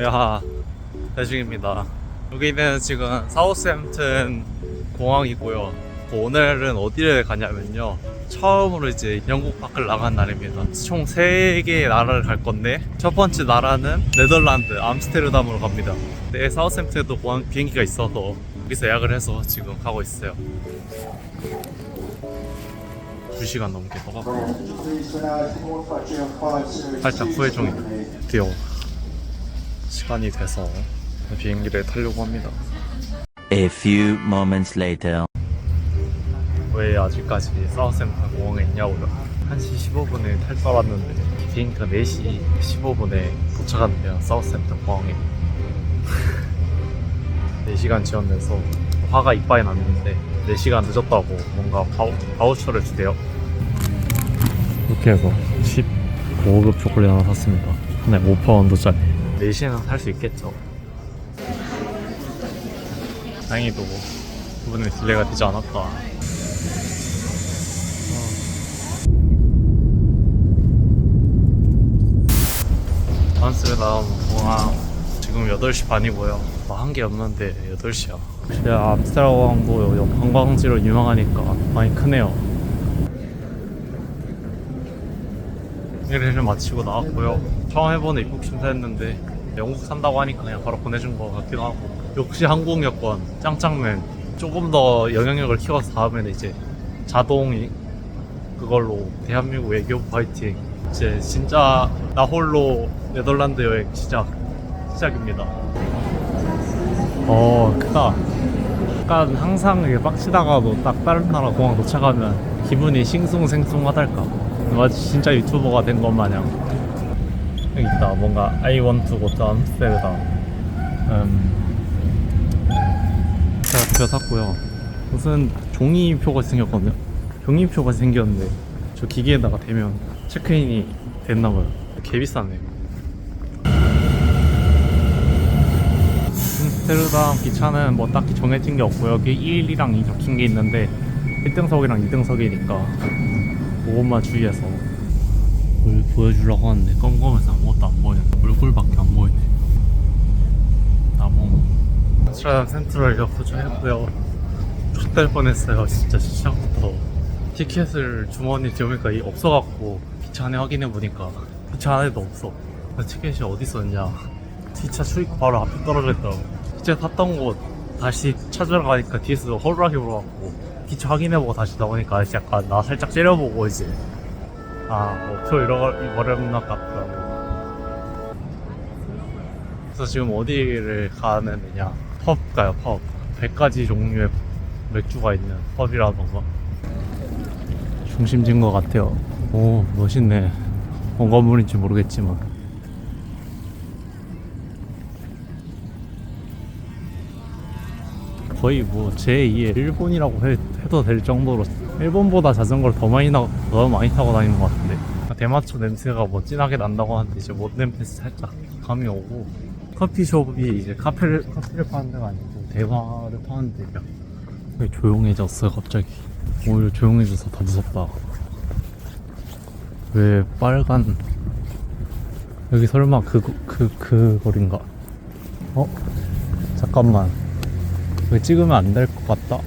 야, 대중입니다. 여기는 지금 사우스햄튼 공항이고요. 오늘은 어디를 가냐면요, 처음으로 이제 영국 밖을 나간 날입니다. 총 3개의 나라를 갈 건데, 첫 번째 나라는 네덜란드 암스테르담으로 갑니다. 네, 사우스햄튼에도 공항 비행기가 있어서 여기서 예약을 해서 지금 가고 있어요. 2시간 넘게 더 가고 살짝 후회 중이에요. 드디어 시간이 돼서 비행기를 타려고 합니다. A few moments later. 왜 아직까지 사우스햄튼 공항에 있냐고요? 1시 15분에 탈 줄 알았는데 비행기가 4시 15분에 도착한대요. 사우스햄튼 공항에 4시간 지연돼서 화가 이빨이 났는데 4시간 늦었다고 뭔가 바우처를 주대요. 이렇게 해서 15급 초콜릿 하나 샀습니다. 하나에 5파운드짜리. 4시에는 살 수 있겠죠. 다행히도 부분에 딜레이가 되지 않았다. 암스테르담 공항 지금 8시 반이고요. 한 게 없는데 8시야. 제가 암스테르담 공항도 관광지로 유명하니까 많이 크네요. 일을 마치고 나왔고요. 처음 해보는 입국 심사했는데 영국 산다고 하니까 그냥 바로 보내준 것 같기도 하고, 역시 한국 여권 짱짱맨. 조금 더 영향력을 키워서 다음에는 이제 자동 그걸로 대한민국 외교 파이팅. 이제 진짜 나 홀로 네덜란드 여행 시작입니다. 크다. 약간 항상 이게 빡치다가도 딱 다른 나라 공항 도착하면 기분이 싱숭생숭하달까. 마치 진짜 유튜버가 된 것 마냥. 여기 있다. 뭔가 I want to go to 암스테르담. 제가 표 샀고요. 무슨 종이표가 생겼거든요. 종이표가 생겼는데 저 기계에다가 대면 체크인이 됐나봐요. 개 비싸네. 암스테르담 기차는 뭐 딱히 정해진 게 없고요. 여기 1이랑 2 적힌 게 있는데 1등석이랑 2등석이니까 그것만 주의해서. 뭘 보여주려고 하는데 껌껌해서 아무것도 안 보이네. 얼굴밖에 안 보이네. 나무. 암스테르담 센트럴역 도착했고요. X될 뻔했어요. 진짜 시작부터. 티켓을 주머니에 들어보니까 없어갖고 기차 안에 확인해보니까 기차 안에도 없어. 티켓이 어디 있었냐. 기차 출입구 바로 앞에 떨어져 있더라고. 기차 탔던 곳 다시 찾으러 가니까 뒤에서 허루라기 불어갖고 기차 확인해보고 다시 나오니까 약간 나 살짝 째려보고 이제 표 잃어버렸나 같더라고. 그래서 지금 어디를 가는 데냐, 펍 가요. 펍. 100가지 종류의 맥주가 있는 펍이라던가. 중심지인 것 같아요. 오, 멋있네. 뭔 건물인지 모르겠지만. 거의 뭐 제2의 일본이라고 해도 될 정도로 일본보다 자전거를 더 많이 타고 다니는 것 같은데. 대마초 냄새가 뭐 진하게 난다고 하는데 이제 못 냄새 살짝 감이 오고, 커피숍이 이제 카페를 파는 데가 아니고 대화를 파는 데야. 조용해졌어요 갑자기. 오히려 조용해져서 더 무섭다. 왜 빨간, 여기 설마 그 거리인가? 잠깐만, 왜 찍으면 안 될 것 같다.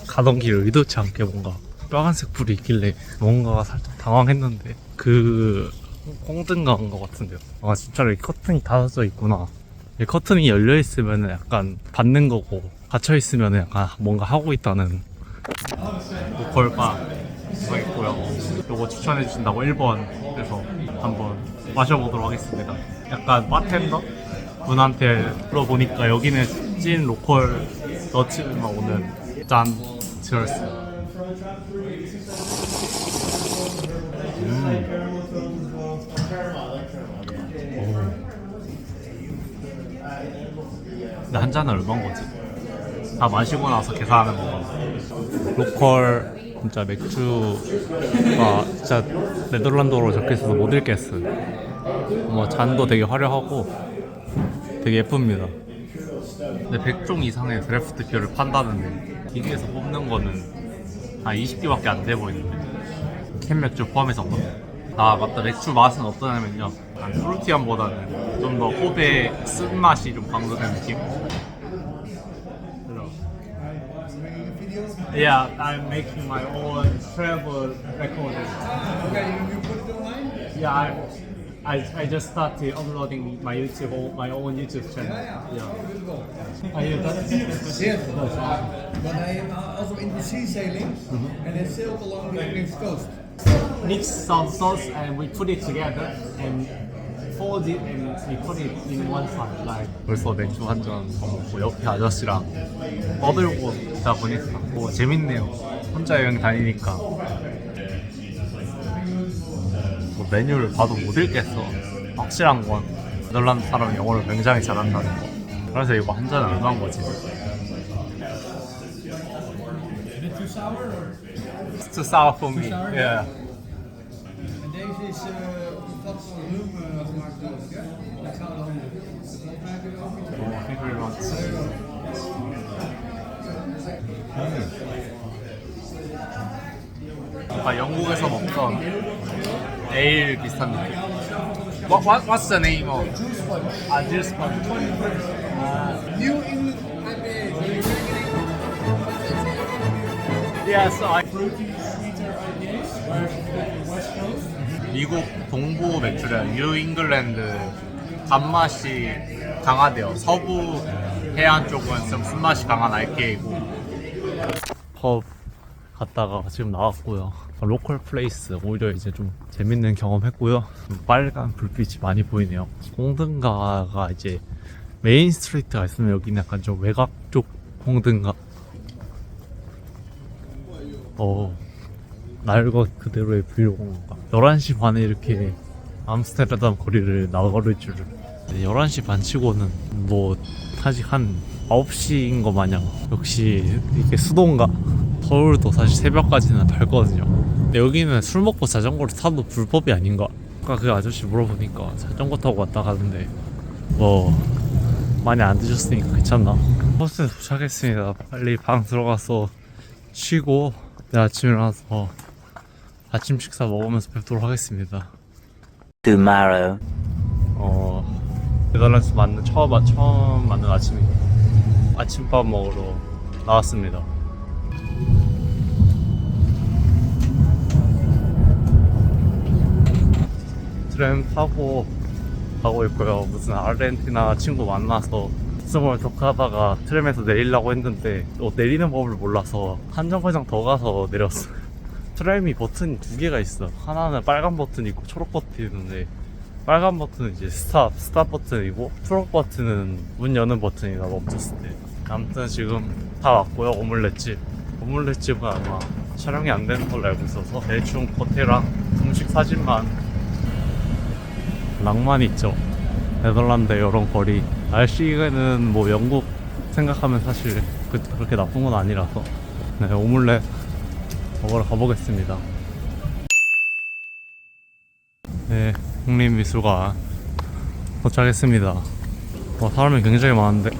가던 길에 의도치 않게 뭔가 빨간색 불이 있길래 뭔가가 살짝 당황했는데 홍등가인 것 같은데요. 진짜로 이 커튼이 닫아져 있구나. 이 커튼이 열려 있으면 약간 받는 거고, 닫혀 있으면 약간 뭔가 하고 있다는. 로컬바 있고요. 요거 추천해 주신다고 1번에서 한번 마셔보도록 하겠습니다. 약간 바텐더 분한테 물어보니까 여기는 찐 로컬 너츠만 오는 짠 치얼스. 근데 한 잔은 얼마인 거지? 다 마시고 나서 계산하는 거. 로컬 진짜 맥주가 진짜 네덜란드어로 적혀있어서 못 읽겠어요. 뭐 잔도 되게 화려하고 되게 예쁩니다. 근데 100종 이상의 드래프트 비어를 판다는데 기계에서 뽑는 거는 한 20개밖에 안 돼 보이는데 캔 맥주 포함해서 아 맞다, 맥주 맛은 어떠냐면요, 프루티함보다는 좀 더 호배 쓴맛이 좀 강조된 느낌? Yeah, I'm making my own travel recording. Yeah, I just started uploading my own YouTube channel. Yeah. Are you done? Yes, but I am also into sea sailing and I sailed along the English coast. Mix some sauce and we put it together and fold it and we put it in one side. Like 벌써 맥주 한 잔 더 먹고 옆에 아저씨랑 떠들고 있다 보니까 뭐 재밌네요. 혼자 여행 다니니까 뭐 메뉴를 봐도 못 읽겠어. 확실한 건 네덜란드 사람이 영어를 굉장히 잘한다는 거. 그래서 이거 한 잔에 얼마인 거지? It's too sour for me. Yeah. En deze is dat van rum gemaakt geloof ik, hè? Ik ga dan Thank you very much. 아까 영국에서 먹던 에일 비슷한 느낌. What's the name of? Juice Punch. New England IPA. Yeah, so I. Fruity, sweeter IPAs, whereas West Coast. 미국 동부 맥주래요. 뉴 잉글랜드 단맛이 강하대요. 서부 해안 쪽은 좀 쓴맛이 강한 IPA이고. 펍 갔다가 지금 나왔고요. 로컬 플레이스 오히려 이제 좀 재밌는 경험했고요. 빨간 불빛이 많이 보이네요. 홍등가가 이제 메인 스트리트가 있으면 여기는 약간 좀 외곽 쪽 홍등가. 날 것 그대로의 브이로그인가. 11시 반에 이렇게 암스테르담 거리를 나걸을 줄을. 11시 반 치고는 뭐 아직 한 9시인 거 마냥 역시 이게 수도인가? 서울도 사실 새벽까지는 밝거든요. 근데 여기는 술 먹고 자전거를 타도 불법이 아닌가? 아까 그 아저씨 물어보니까 자전거 타고 왔다 가는데 뭐 많이 안 드셨으니까 괜찮나? 버스에 도착했습니다. 빨리 방 들어가서 쉬고 내일 아침에 일어나서 아침 식사 먹으면서 뵙도록 하겠습니다. Tomorrow. 네덜란드에서 처음 만난 아침입니다. 아침밥 먹으러 나왔습니다. 트램 타고 가고 있고요. 무슨 아르헨티나 친구 만나서 스몰 토크하다가 트램에서 내리려고 했는데 내리는 법을 몰라서 한 정거장 더 가서 내렸어요. 트램이 버튼이 두 개가 있어. 하나는 빨간 버튼이 있고 초록 버튼이 있는데, 빨간 버튼은 이제 스탑 버튼이고 초록 버튼은 문 여는 버튼이다, 멈췄을 때. 아무튼 지금 다 왔고요. 오믈렛집은 아마 촬영이 안 되는 걸로 알고 있어서 대충 겉에랑 음식 사진만. 낭만 있죠, 네덜란드 이런 거리. 날씨는 뭐 영국 생각하면 사실 그렇게 나쁜 건 아니라서. 네, 오믈렛 먹으러 가보겠습니다. 네, 국립미술관 도착했습니다. 사람이 굉장히 많은데.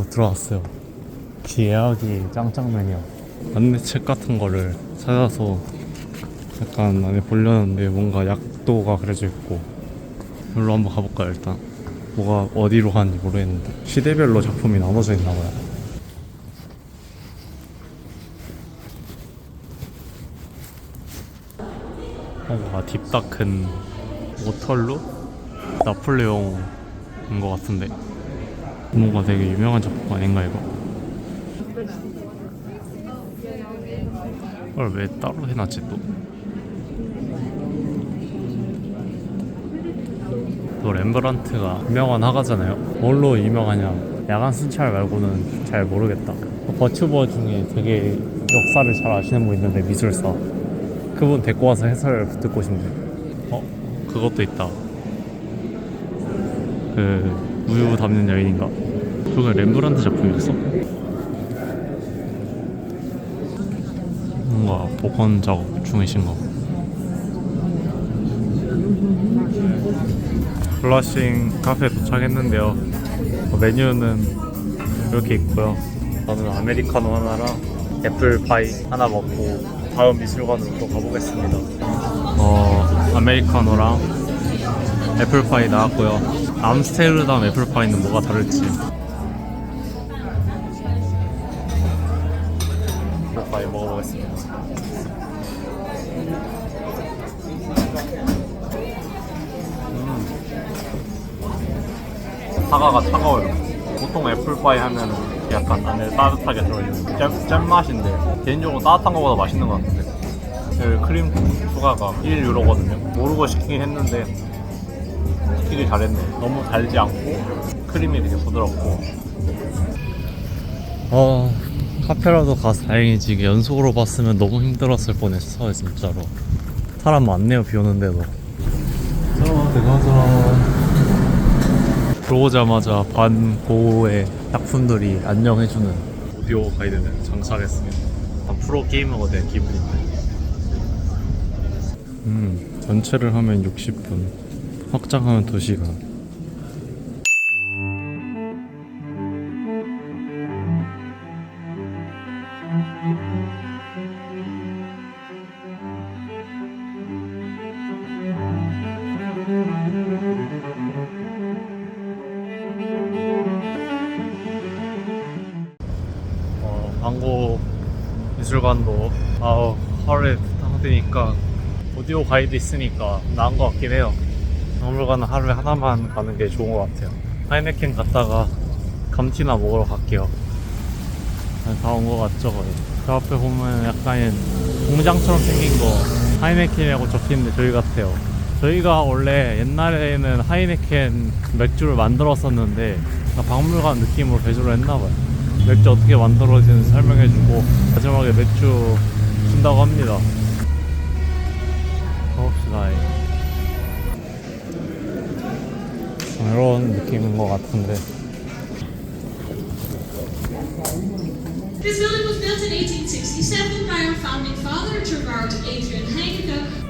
들어왔어요. 예약이 짱짱맨이야. 안내책 같은 거를 찾아서 약간 안에 보려는데 뭔가 약도가 그려져 있고. 여기로 한번 가볼까요? 일단 뭐가 어디로 가는지 모르겠는데 시대별로 작품이 나눠져 있나봐요. 딥다큰 오털루? 나폴레옹인 것 같은데 뭔가 되게 유명한 작품 아닌가 이거? 이걸 왜 따로 해놨지 또? 또 렘브란트가 유명한 화가잖아요. 뭘로 유명하냐, 야간 순찰 말고는 잘 모르겠다. 버튜버 중에 되게 역사를 잘 아시는 분 있는데, 미술사, 그분 데리고 와서 해설 듣고 싶네요. 그것도 있다. 그 우유 담는 여인인가? 그건 렘브란트 작품이었어? 뭔가 복원 작업 중이신가? 플러싱 카페에 도착했는데요. 메뉴는 이렇게 있고요. 저는 아메리카노 하나랑 애플파이 하나 먹고 다음 미술관으로 또 가보겠습니다. 아메리카노랑 애플파이 나왔고요. 암스테르담 애플파이는 뭐가 다를지. 애플파이 먹어보겠습니다. 사과가 차가워요. 보통 애플파이 하면 약간 안에 따뜻하게 들어있는 잼 맛인데 개인적으로 따뜻한 것보다 맛있는 것 같은데. 여기 크림 추가가 1유로거든요. 모르고 시키긴 했는데 시키길 잘했네. 너무 달지 않고 크림이 되게 부드럽고. 카페라도 가서 다행이지. 이게 연속으로 봤으면 너무 힘들었을 뻔했어 진짜로. 사람 많네요 비 오는데도. 들어오자마자 반고의 작품들이 안녕해주는 오디오 가이드는 장착했습니다. 프로 게이머가 된 기분인데. 전체를 하면 60분, 확장하면 2시간. 광고 미술관도 하루에 부탁드리니까 오디오 가이드 있으니까 나은 것 같긴 해요. 박물관은 하루에 하나만 가는 게 좋은 것 같아요. 하이네켄 갔다가 감튀나 먹으러 갈게요. 다 온 것 같죠 거의. 저 앞에 보면 약간 공장처럼 생긴 거 하이네켄이라고 적혀있는데 저희 같아요. 저희가 원래 옛날에는 하이네켄 맥주를 만들었었는데 박물관 느낌으로 배주를 했나봐요. 맥주 어떻게 만들어지는지 설명해주고 마지막에 맥주 준다고 합니다. 가봅시다. 이런 느낌인 것 같은데. This building was built in 1867 by our founding father, Gerard Adrian Heineke.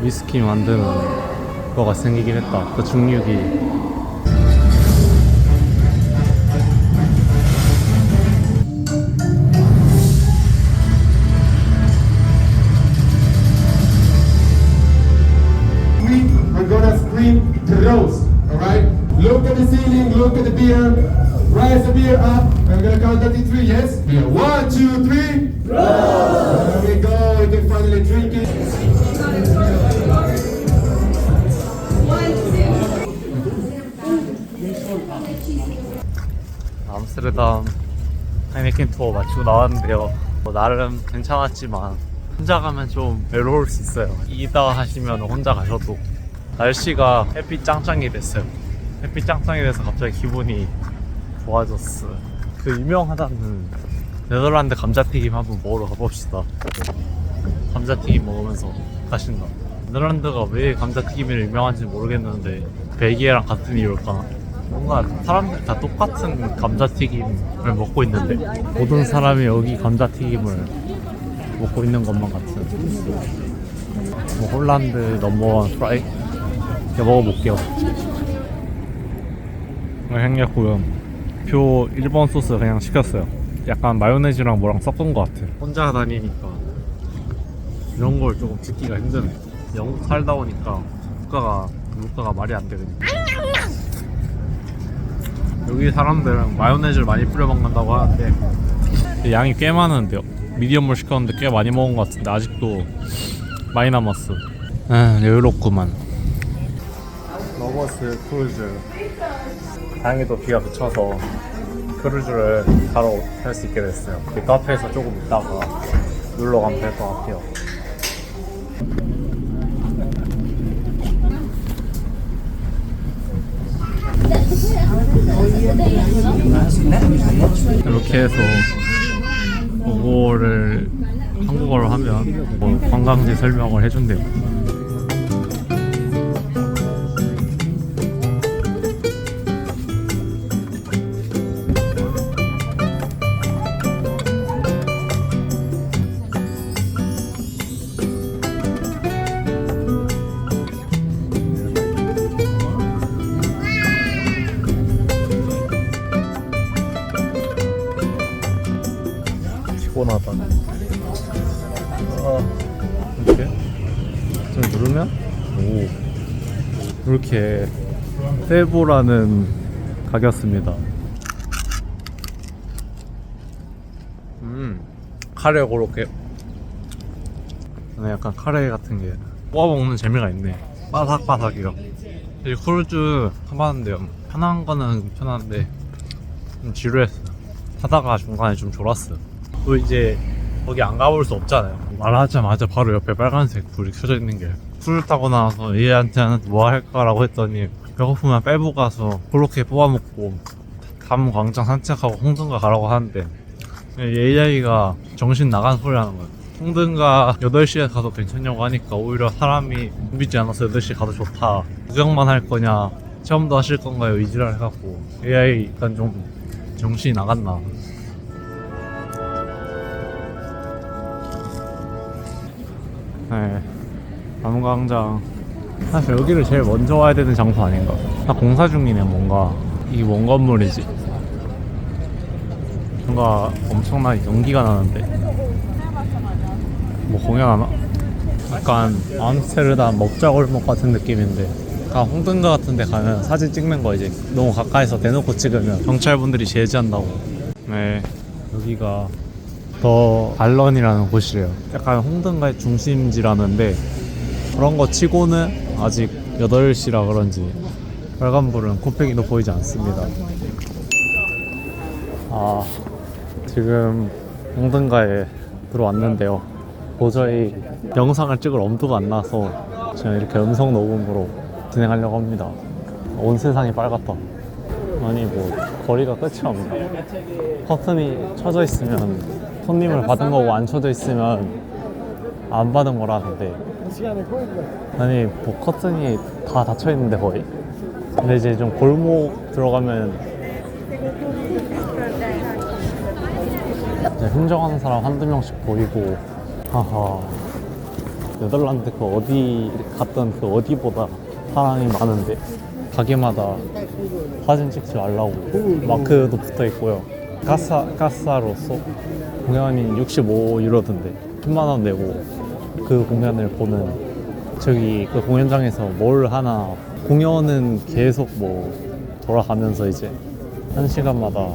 위스키 만드는 거가 생기긴 했다. 그 중류기. We're gonna scream Prost, alright? Look at the ceiling, look at the beer, rise the beer up, I'm gonna count that in 3, yes? Beer. 1, 2, 3, Prost! There we go, we can finally drink it. 암스테르담 하이네켄 투어 마치고 나왔는데요. 나름 괜찮았지만 혼자 가면 좀 외로울 수 있어요. 이따 하시면 혼자 가셔도. 날씨가 햇빛 짱짱이 됐어요. 햇빛 짱짱이 돼서 갑자기 기분이 좋아졌어. 그 유명하다는 네덜란드 감자튀김 한번 먹으러 가봅시다. 감자튀김 먹으면서 가신다. 네덜란드가 왜 감자튀김이 유명한지 모르겠는데 벨기에랑 같은 이유일까? 뭔가 사람들이 다 똑같은 감자튀김을 먹고 있는데 모든 사람이 여기 감자튀김을 먹고 있는 것만 같은. 뭐 홀란드 넘버원 프라이 이거 먹어볼게요. 행렸고요. 표 1번 소스 그냥 시켰어요. 약간 마요네즈랑 뭐랑 섞은 것 같아. 혼자 다니니까 이런 걸 조금 듣기가 힘드네. 영국 살다 오니까 물가가 말이 안 되거든요. 여기 사람들은 마요네즈를 많이 뿌려 먹는다고 하는데 양이 꽤 많은데요. 미디엄을 시켰는데 꽤 많이 먹은 것 같은데 아직도 많이 남았어. 여유롭구만. 러버스 크루즈. 다행히도 비가 그쳐서 크루즈를 바로 탈 수 있게 됐어요. 이 카페에서 조금 있다가 놀러 가면 될 것 같아요. 이렇게 해서 그거를 한국어로 하면 뭐 관광지 설명을 해준대요. 피곤하다. 이렇게 좀 누르면 오 이렇게 세보라는 가게였습니다. 카레 그렇게 약간 카레 같은 게 뽑아 먹는 재미가 있네. 바삭바삭이요. 이 크루즈 타봤는데요. 편한 거는 편한데 좀 지루했어요. 타다가 중간에 좀 졸았어요. 또 이제 거기 안 가볼 수 없잖아요. 말하자마자 바로 옆에 빨간색 불이 켜져 있는 게 술을 타고 나와서 얘한테는 뭐 할까라고 했더니 배고프면 빼고 가서 그렇게 뽑아 먹고 다음 광장 산책하고 홍등가 가라고 하는데 AI가 정신 나간 소리 하는 거예요. 홍등가 8시에 가도 괜찮냐고 하니까 오히려 사람이 준비지 않아서 8시에 가도 좋다. 구경만 할 거냐 체험도 하실 건가요? 이지랄 해갖고 AI 일단 좀 정신이 나갔나. 네, 남광장 사실 여기를 제일 먼저 와야 되는 장소 아닌가. 다 공사 중이네. 뭔가 이게 뭔 건물이지? 뭔가 엄청나게 연기가 나는데 뭐 공연하나? 약간 암스테르담 먹자골목 같은 느낌인데 약간 홍등가 같은 데 가면 사진 찍는 거 이제 너무 가까이서 대놓고 찍으면 경찰분들이 제지한다고. 네, 여기가 더 발런이라는 곳이래요. 약간 홍등가의 중심지라는데 그런 거 치고는 아직 8시라 그런지 빨간불은 코빼기도 보이지 않습니다. 지금 홍등가에 들어왔는데요. 도저히 영상을 찍을 엄두가 안 나서 그냥 이렇게 음성 녹음으로 진행하려고 합니다. 온 세상이 빨갛다. 아니 뭐 거리가 끝이 없네. 커튼이 쳐져 있으면 손님을 받은 거고 안 쳐져 있으면 안 받은 거라는데 아니 뭐 커튼이 다 닫혀 있는데 거의. 근데 이제 좀 골목 들어가면 이제 흥정하는 사람 한두 명씩 보이고. 하하, 네덜란드 그 어디 갔던 그 어디보다 사람이 많은데 가게마다 사진 찍지 말라고 마크도 붙어 있고요. 까사로서 공연이 65유로던데 10만원 내고 그 공연을 보는, 저기 그 공연장에서 뭘 하나, 공연은 계속 뭐 돌아가면서 이제 1시간마다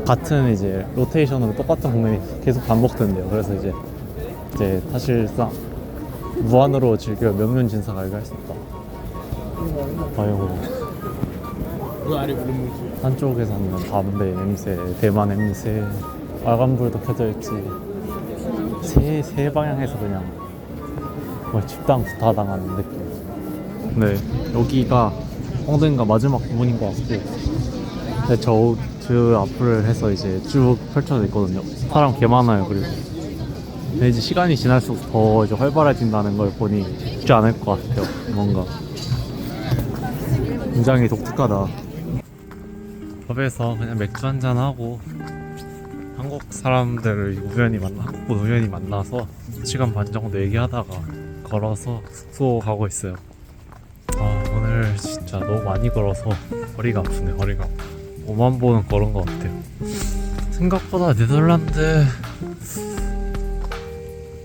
같은 이제 로테이션으로 똑같은 공연이 계속 반복된대요. 그래서 이제 사실상 무한으로 즐겨 명륜진사 가게 할 수 있다. 아이고, 한쪽에서는 담배 냄새, 대만 냄새, 빨간불도 켜져 있지. 세 방향에서 그냥 뭐 집단 구타당하는 느낌. 네, 여기가 홍등가 마지막 부분인 것 같고, 근데 저 앞을 해서 이제 쭉 펼쳐져 있거든요. 사람 개 많아요. 그리고 근데 이제 시간이 지날수록 더 이제 활발해진다는 걸 보니 쉽지 않을 것 같아요. 뭔가 굉장히 독특하다. 펍에서 그냥 맥주 한잔 하고 한국 사람들을 한국 우연히 만나서 1시간 반 정도 얘기하다가 걸어서 숙소 가고 있어요. 오늘 진짜 너무 많이 걸어서 허리가 아프네. 허리가 5만 보는 걸은 것 같아요. 생각보다 네덜란드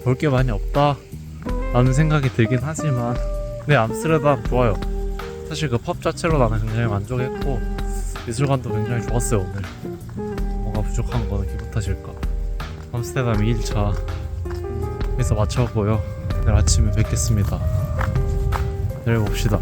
볼 게 많이 없다 라는 생각이 들긴 하지만, 네, 암스테르담 좋아요. 사실 그 펍 자체로 나는 굉장히 만족했고 미술관도 굉장히 좋았어요. 오늘 뭔가 부족한 거는 기분 탓일까. 암스테르담 2일차 여기서 마쳤고요. 내일 아침에 뵙겠습니다. 내일 봅시다.